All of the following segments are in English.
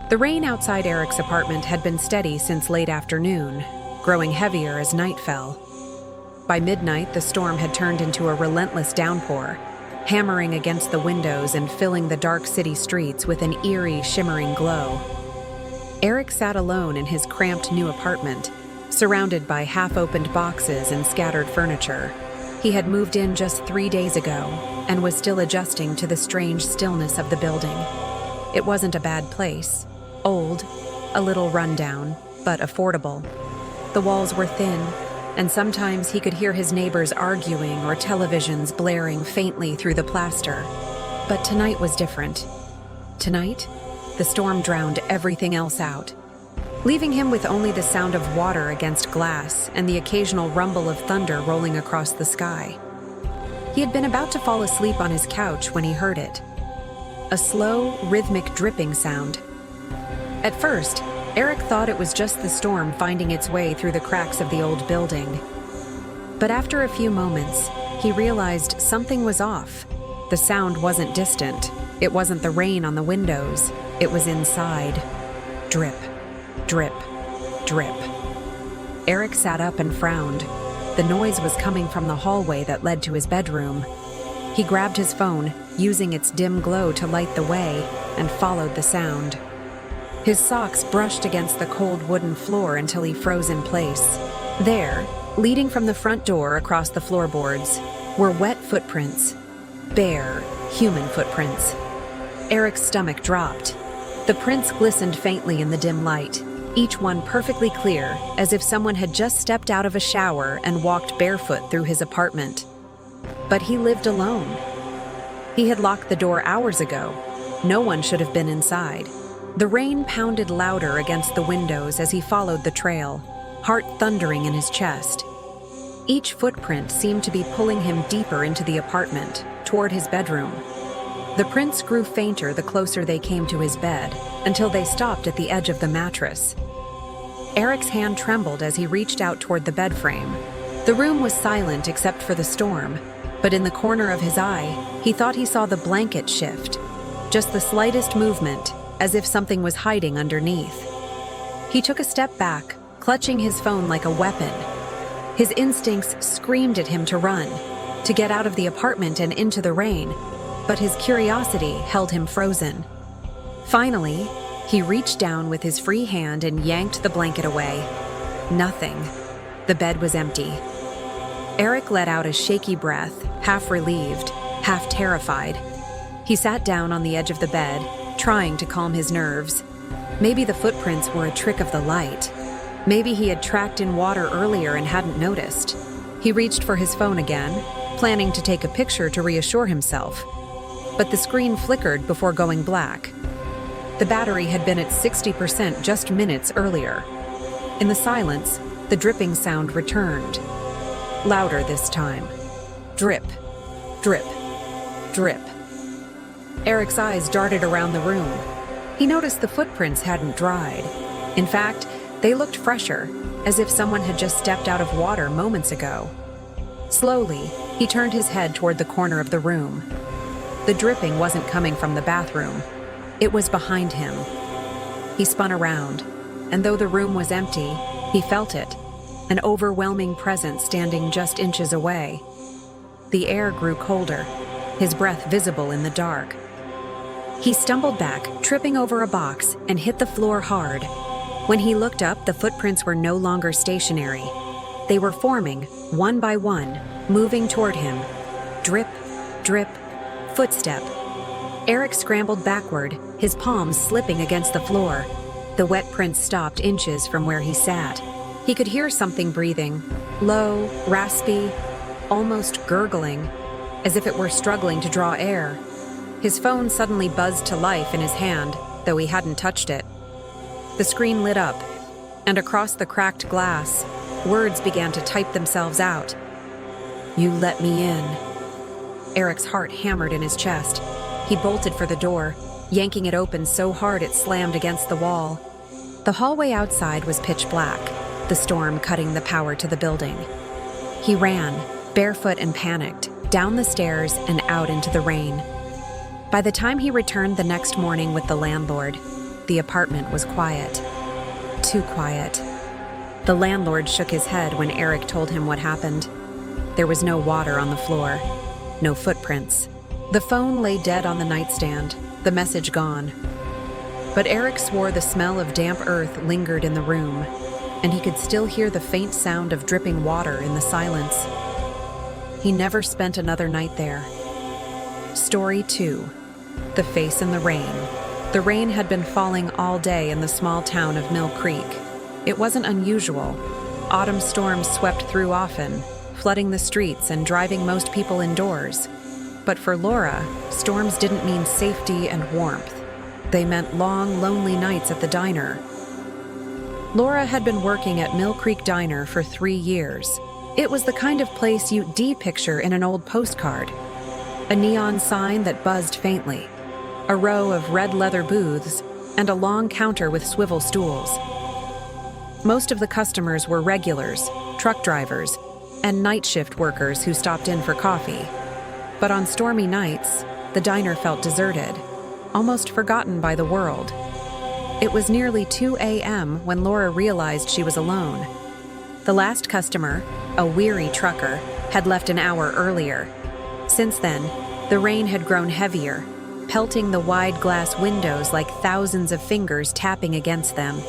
The rain outside Eric's apartment had been steady since late afternoon, growing heavier as night fell. By midnight, the storm had turned into a relentless downpour, hammering against the windows and filling the dark city streets with an eerie, shimmering glow. Eric sat alone in his cramped new apartment, surrounded by half-opened boxes and scattered furniture. He had moved in just 3 days ago and was still adjusting to the strange stillness of the building. It wasn't a bad place. Old, a little rundown, but affordable. The walls were thin, and sometimes he could hear his neighbors arguing or televisions blaring faintly through the plaster. But tonight was different. Tonight, the storm drowned everything else out, leaving him with only the sound of water against glass and the occasional rumble of thunder rolling across the sky. He had been about to fall asleep on his couch when he heard it. A slow, rhythmic dripping sound. At first, Eric thought it was just the storm finding its way through the cracks of the old building. But after a few moments, he realized something was off. The sound wasn't distant. It wasn't the rain on the windows. It was inside. Drip, drip, drip. Eric sat up and frowned. The noise was coming from the hallway that led to his bedroom. He grabbed his phone, using its dim glow to light the way, and followed the sound. His socks brushed against the cold wooden floor until he froze in place. There, leading from the front door across the floorboards, were wet footprints. Bare, human footprints. Eric's stomach dropped. The prints glistened faintly in the dim light, each one perfectly clear, as if someone had just stepped out of a shower and walked barefoot through his apartment. But he lived alone. He had locked the door hours ago. No one should have been inside. The rain pounded louder against the windows as he followed the trail, heart thundering in his chest. Each footprint seemed to be pulling him deeper into the apartment, toward his bedroom. The prints grew fainter the closer they came to his bed, until they stopped at the edge of the mattress. Eric's hand trembled as he reached out toward the bed frame. The room was silent except for the storm, but in the corner of his eye, he thought he saw the blanket shift. Just the slightest movement, as if something was hiding underneath. He took a step back, clutching his phone like a weapon. His instincts screamed at him to run, to get out of the apartment and into the rain, but his curiosity held him frozen. Finally, he reached down with his free hand and yanked the blanket away. Nothing. The bed was empty. Eric let out a shaky breath, half relieved, half terrified. He sat down on the edge of the bed, trying to calm his nerves. Maybe the footprints were a trick of the light. Maybe he had tracked in water earlier and hadn't noticed. He reached for his phone again, planning to take a picture to reassure himself. But the screen flickered before going black. The battery had been at 60% just minutes earlier. In the silence, the dripping sound returned. Louder this time. Drip, drip, drip. Eric's eyes darted around the room. He noticed the footprints hadn't dried. In fact, they looked fresher, as if someone had just stepped out of water moments ago. Slowly, he turned his head toward the corner of the room. The dripping wasn't coming from the bathroom. It was behind him. He spun around, and though the room was empty, he felt it, an overwhelming presence standing just inches away. The air grew colder, his breath visible in the dark. He stumbled back, tripping over a box, and hit the floor hard. When he looked up, the footprints were no longer stationary. They were forming, one by one, moving toward him. Drip, drip, footstep. Eric scrambled backward, his palms slipping against the floor. The wet prints stopped inches from where he sat. He could hear something breathing, low, raspy, almost gurgling, as if it were struggling to draw air. His phone suddenly buzzed to life in his hand, though he hadn't touched it. The screen lit up, and across the cracked glass, words began to type themselves out. "You let me in." Eric's heart hammered in his chest. He bolted for the door, yanking it open so hard it slammed against the wall. The hallway outside was pitch black, the storm cutting the power to the building. He ran, barefoot and panicked, down the stairs and out into the rain. By the time he returned the next morning with the landlord, the apartment was quiet. Too quiet. The landlord shook his head when Eric told him what happened. There was no water on the floor, no footprints. The phone lay dead on the nightstand, the message gone. But Eric swore the smell of damp earth lingered in the room, and he could still hear the faint sound of dripping water in the silence. He never spent another night there. Story 2. The Face in the Rain. The rain had been falling all day in the small town of Mill Creek. It wasn't unusual. Autumn storms swept through often, flooding the streets and driving most people indoors. But for Laura, storms didn't mean safety and warmth. They meant long, lonely nights at the diner. Laura had been working at Mill Creek Diner for 3 years. It was the kind of place you'd picture in an old postcard. A neon sign that buzzed faintly, a row of red leather booths, and a long counter with swivel stools. Most of the customers were regulars, truck drivers, and night shift workers who stopped in for coffee. But on stormy nights, the diner felt deserted, almost forgotten by the world. It was nearly 2 a.m. when Laura realized she was alone. The last customer, a weary trucker, had left an hour earlier. Since then, the rain had grown heavier, pelting the wide glass windows like thousands of fingers tapping against them.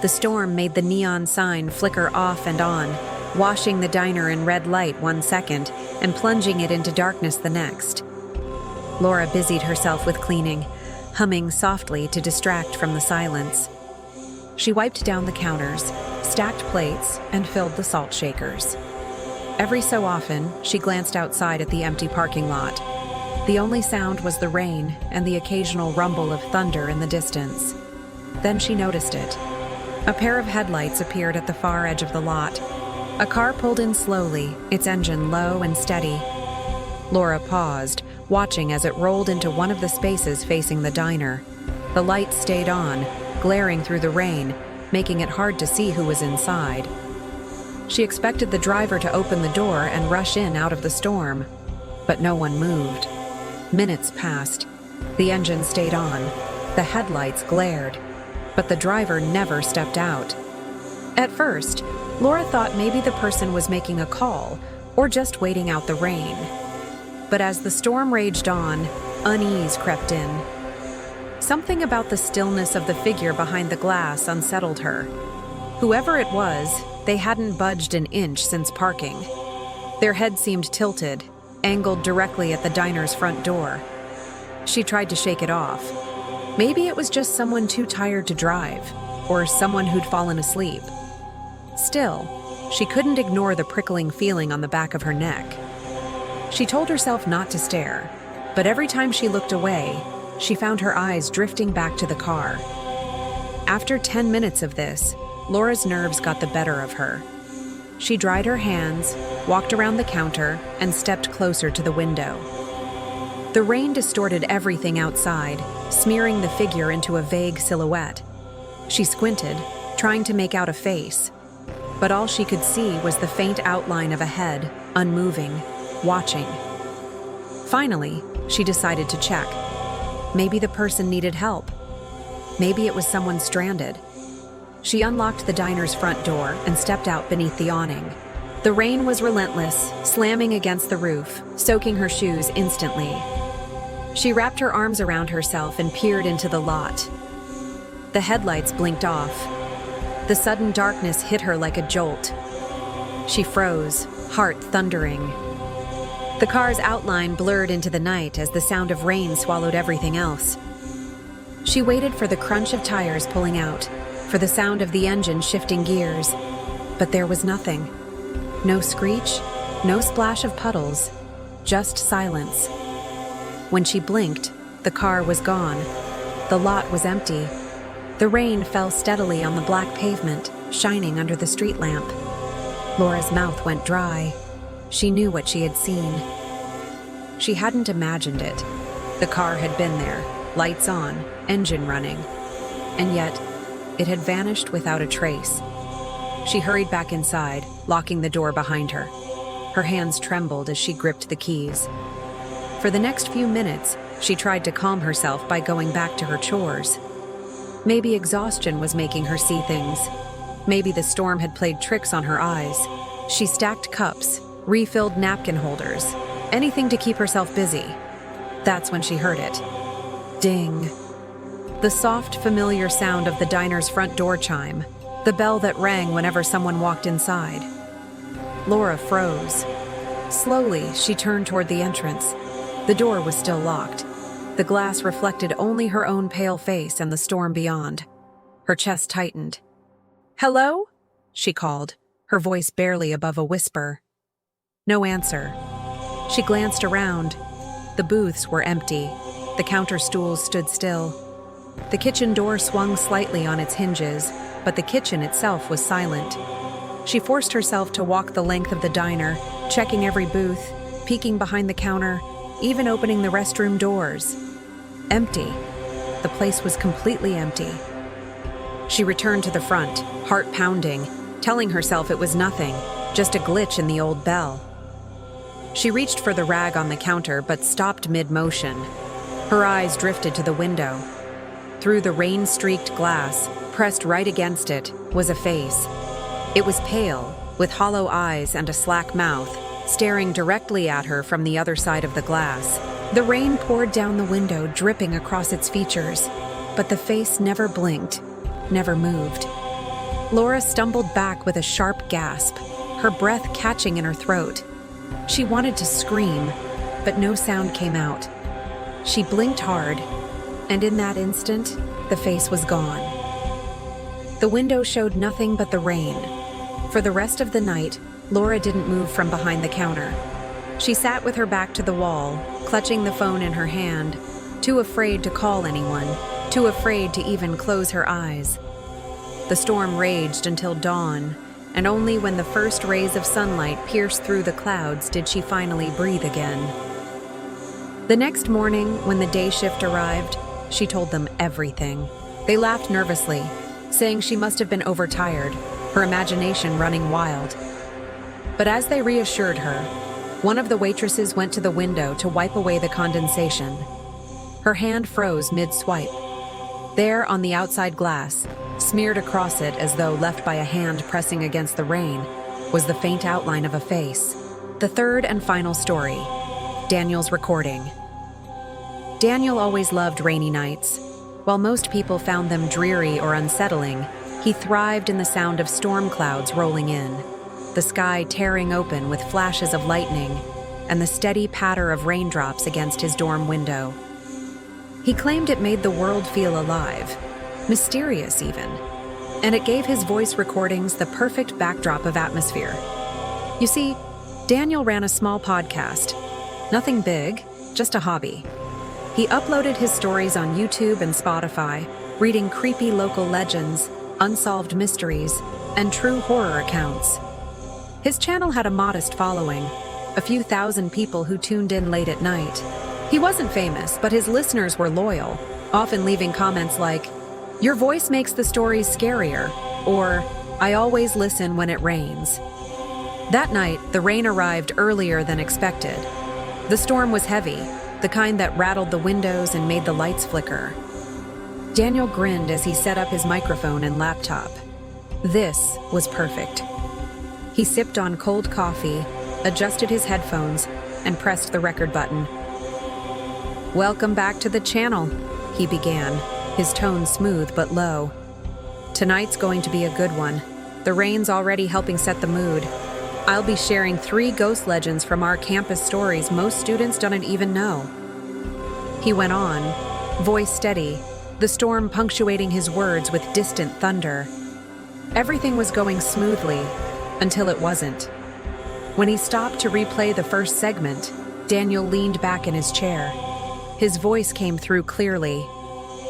The storm made the neon sign flicker off and on, washing the diner in red light 1 second and plunging it into darkness the next. Laura busied herself with cleaning, humming softly to distract from the silence. She wiped down the counters, stacked plates, and filled the salt shakers. Every so often, she glanced outside at the empty parking lot. The only sound was the rain and the occasional rumble of thunder in the distance. Then she noticed it. A pair of headlights appeared at the far edge of the lot. A car pulled in slowly, its engine low and steady. Laura paused, watching as it rolled into one of the spaces facing the diner. The lights stayed on, glaring through the rain, making it hard to see who was inside. She expected the driver to open the door and rush in out of the storm, but no one moved. Minutes passed. The engine stayed on. The headlights glared, but the driver never stepped out. At first, Laura thought maybe the person was making a call or just waiting out the rain. But as the storm raged on, unease crept in. Something about the stillness of the figure behind the glass unsettled her. Whoever it was, they hadn't budged an inch since parking. Their head seemed tilted, angled directly at the diner's front door. She tried to shake it off. Maybe it was just someone too tired to drive, or someone who'd fallen asleep. Still, she couldn't ignore the prickling feeling on the back of her neck. She told herself not to stare, but every time she looked away, she found her eyes drifting back to the car. After 10 minutes of this, Laura's nerves got the better of her. She dried her hands, walked around the counter, and stepped closer to the window. The rain distorted everything outside, smearing the figure into a vague silhouette. She squinted, trying to make out a face, but all she could see was the faint outline of a head, unmoving, watching. Finally, she decided to check. Maybe the person needed help. Maybe it was someone stranded. She unlocked the diner's front door and stepped out beneath the awning. The rain was relentless, slamming against the roof, soaking her shoes instantly. She wrapped her arms around herself and peered into the lot. The headlights blinked off. The sudden darkness hit her like a jolt. She froze, heart thundering. The car's outline blurred into the night as the sound of rain swallowed everything else. She waited for the crunch of tires pulling out, for the sound of the engine shifting gears, but there was nothing. No screech, no splash of puddles, just silence. When she blinked, the car was gone. The lot was empty. The rain fell steadily on the black pavement, shining under the street lamp. Laura's mouth went dry. She knew what she had seen. She hadn't imagined it. The car had been there, lights on, engine running. And yet, it had vanished without a trace. She hurried back inside, locking the door behind her. Her hands trembled as she gripped the keys. For the next few minutes, she tried to calm herself by going back to her chores. Maybe exhaustion was making her see things. Maybe the storm had played tricks on her eyes. She stacked cups, refilled napkin holders, anything to keep herself busy. That's when she heard it. Ding. The soft, familiar sound of the diner's front door chime, the bell that rang whenever someone walked inside. Laura froze. Slowly, she turned toward the entrance. The door was still locked. The glass reflected only her own pale face and the storm beyond. Her chest tightened. "Hello?" she called, her voice barely above a whisper. No answer. She glanced around. The booths were empty. The counter stools stood still. The kitchen door swung slightly on its hinges, but the kitchen itself was silent. She forced herself to walk the length of the diner, checking every booth, peeking behind the counter, even opening the restroom doors. Empty. The place was completely empty. She returned to the front, heart pounding, telling herself it was nothing, just a glitch in the old bell. She reached for the rag on the counter but stopped mid-motion. Her eyes drifted to the window. Through the rain-streaked glass, pressed right against it, was a face. It was pale, with hollow eyes and a slack mouth, staring directly at her from the other side of the glass. The rain poured down the window, dripping across its features, but the face never blinked, never moved. Laura stumbled back with a sharp gasp, her breath catching in her throat. She wanted to scream, but no sound came out. She blinked hard, and in that instant, the face was gone. The window showed nothing but the rain. For the rest of the night, Laura didn't move from behind the counter. She sat with her back to the wall, clutching the phone in her hand, too afraid to call anyone, too afraid to even close her eyes. The storm raged until dawn, and only when the first rays of sunlight pierced through the clouds did she finally breathe again. The next morning, when the day shift arrived, she told them everything. They laughed nervously, saying she must have been overtired, her imagination running wild. But as they reassured her, one of the waitresses went to the window to wipe away the condensation. Her hand froze mid-swipe. There, on the outside glass, smeared across it as though left by a hand pressing against the rain, was the faint outline of a face. The third and final story, Daniel's recording. Daniel always loved rainy nights. While most people found them dreary or unsettling, he thrived in the sound of storm clouds rolling in, the sky tearing open with flashes of lightning, and the steady patter of raindrops against his dorm window. He claimed it made the world feel alive, mysterious even, and it gave his voice recordings the perfect backdrop of atmosphere. You see, Daniel ran a small podcast. Nothing big, just a hobby. He uploaded his stories on YouTube and Spotify, reading creepy local legends, unsolved mysteries, and true horror accounts. His channel had a modest following, a few thousand people who tuned in late at night. He wasn't famous, but his listeners were loyal, often leaving comments like, "Your voice makes the stories scarier," or "I always listen when it rains." That night, the rain arrived earlier than expected. The storm was heavy, the kind that rattled the windows and made the lights flicker. Daniel grinned as he set up his microphone and laptop. This was perfect. He sipped on cold coffee, adjusted his headphones, and pressed the record button. "Welcome back to the channel," he began, his tone smooth but low. "Tonight's going to be a good one. The rain's already helping set the mood. I'll be sharing 3 ghost legends from our campus stories most students don't even know." He went on, voice steady, the storm punctuating his words with distant thunder. Everything was going smoothly, until it wasn't. When he stopped to replay the first segment, Daniel leaned back in his chair. His voice came through clearly,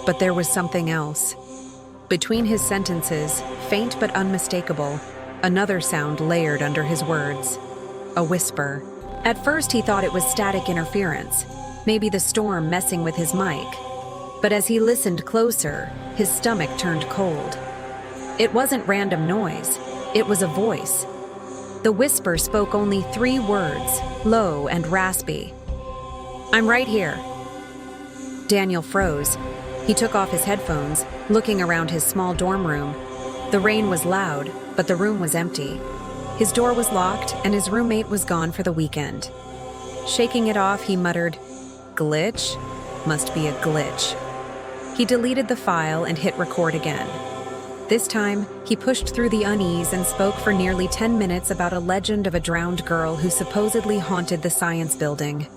but there was something else. Between his sentences, faint but unmistakable, another sound layered under his words. A whisper. At first he thought it was static interference, maybe the storm messing with his mic. But as he listened closer, his stomach turned cold. It wasn't random noise, it was a voice. The whisper spoke only 3 words, low and raspy. "I'm right here." Daniel froze. He took off his headphones, looking around his small dorm room. The rain was loud, but the room was empty. His door was locked, and his roommate was gone for the weekend. Shaking it off, he muttered, "Glitch? Must be a glitch." He deleted the file and hit record again. This time, he pushed through the unease and spoke for nearly 10 minutes about a legend of a drowned girl who supposedly haunted the science building.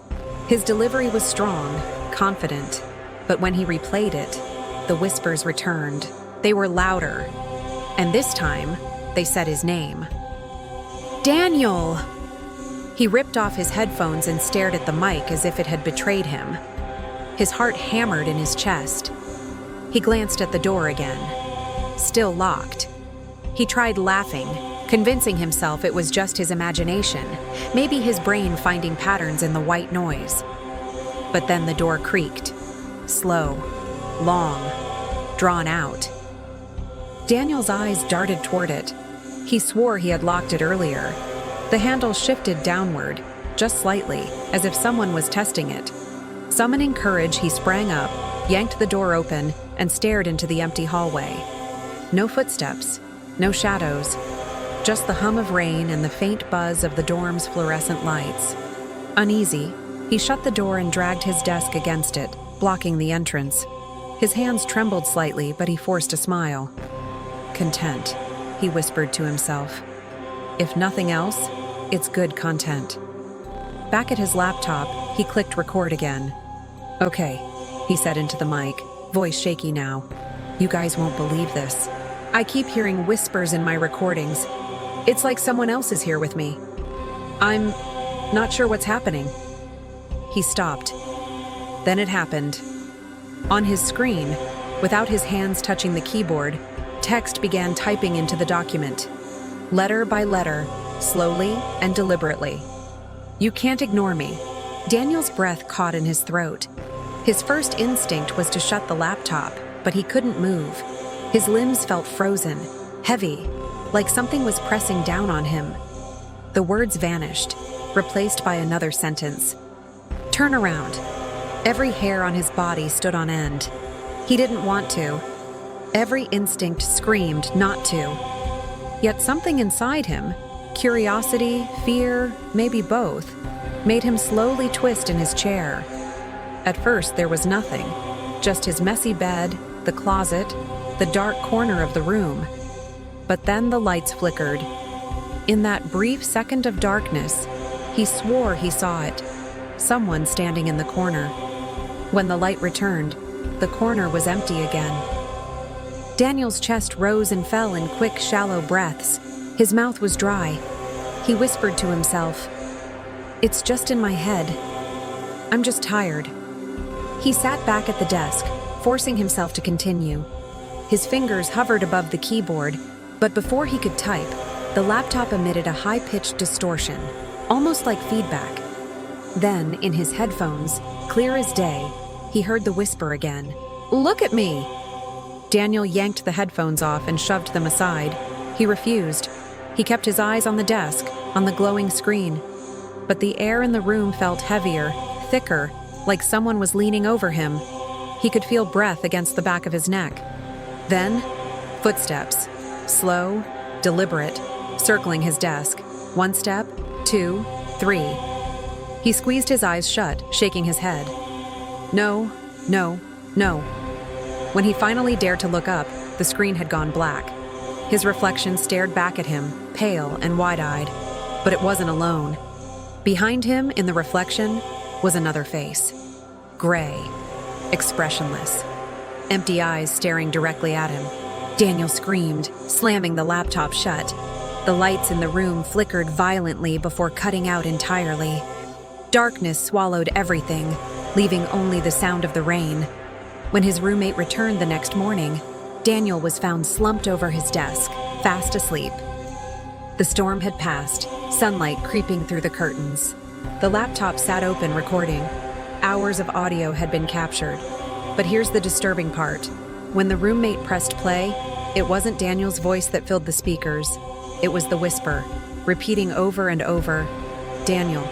His delivery was strong, confident, but when he replayed it, the whispers returned. They were louder, and this time, they said his name. "Daniel!" He ripped off his headphones and stared at the mic as if it had betrayed him. His heart hammered in his chest. He glanced at the door again. Still locked. He tried laughing, convincing himself it was just his imagination, maybe his brain finding patterns in the white noise. But then the door creaked. Slow, long, drawn out. Daniel's eyes darted toward it. He swore he had locked it earlier. The handle shifted downward, just slightly, as if someone was testing it. Summoning courage, he sprang up, yanked the door open, and stared into the empty hallway. No footsteps, no shadows, just the hum of rain and the faint buzz of the dorm's fluorescent lights. Uneasy, he shut the door and dragged his desk against it, blocking the entrance. His hands trembled slightly, but he forced a smile. "Content," he whispered to himself. "If nothing else, it's good content." Back at his laptop, he clicked record again. "Okay," he said into the mic, voice shaky now. "You guys won't believe this. I keep hearing whispers in my recordings. It's like someone else is here with me. I'm not sure what's happening." He stopped. Then it happened. On his screen, without his hands touching the keyboard, text began typing into the document. Letter by letter, slowly and deliberately. "You can't ignore me." Daniel's breath caught in his throat. His first instinct was to shut the laptop, but he couldn't move. His limbs felt frozen, heavy, like something was pressing down on him. The words vanished, replaced by another sentence. "Turn around." Every hair on his body stood on end. He didn't want to. Every instinct screamed not to. Yet something inside him, curiosity, fear, maybe both, made him slowly twist in his chair. At first, there was nothing, just his messy bed, the closet, the dark corner of the room. But then the lights flickered. In that brief second of darkness, he swore he saw it, someone standing in the corner. When the light returned, the corner was empty again. Daniel's chest rose and fell in quick, shallow breaths. His mouth was dry. He whispered to himself, "It's just in my head. I'm just tired." He sat back at the desk, forcing himself to continue. His fingers hovered above the keyboard, but before he could type, the laptop emitted a high-pitched distortion, almost like feedback. Then, in his headphones, clear as day, he heard the whisper again. "Look at me!" Daniel yanked the headphones off and shoved them aside. He refused. He kept his eyes on the desk, on the glowing screen. But the air in the room felt heavier, thicker, like someone was leaning over him. He could feel breath against the back of his neck. Then, footsteps, slow, deliberate, circling his desk. 1 step, 2, 3. He squeezed his eyes shut, shaking his head. No, no, no. When he finally dared to look up, the screen had gone black. His reflection stared back at him, pale and wide-eyed. But it wasn't alone. Behind him, in the reflection, was another face. Gray, expressionless, empty eyes staring directly at him. Daniel screamed, slamming the laptop shut. The lights in the room flickered violently before cutting out entirely. Darkness swallowed everything, leaving only the sound of the rain. When his roommate returned the next morning, Daniel was found slumped over his desk, fast asleep. The storm had passed, sunlight creeping through the curtains. The laptop sat open, recording. Hours of audio had been captured. But here's the disturbing part. When the roommate pressed play, it wasn't Daniel's voice that filled the speakers. It was the whisper, repeating over and over, "Daniel,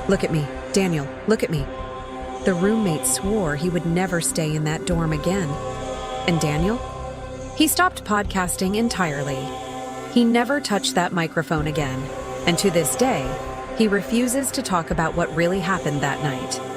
look at me. Daniel, look at me." The roommate swore he would never stay in that dorm again. And Daniel? He stopped podcasting entirely. He never touched that microphone again, and to this day, he refuses to talk about what really happened that night.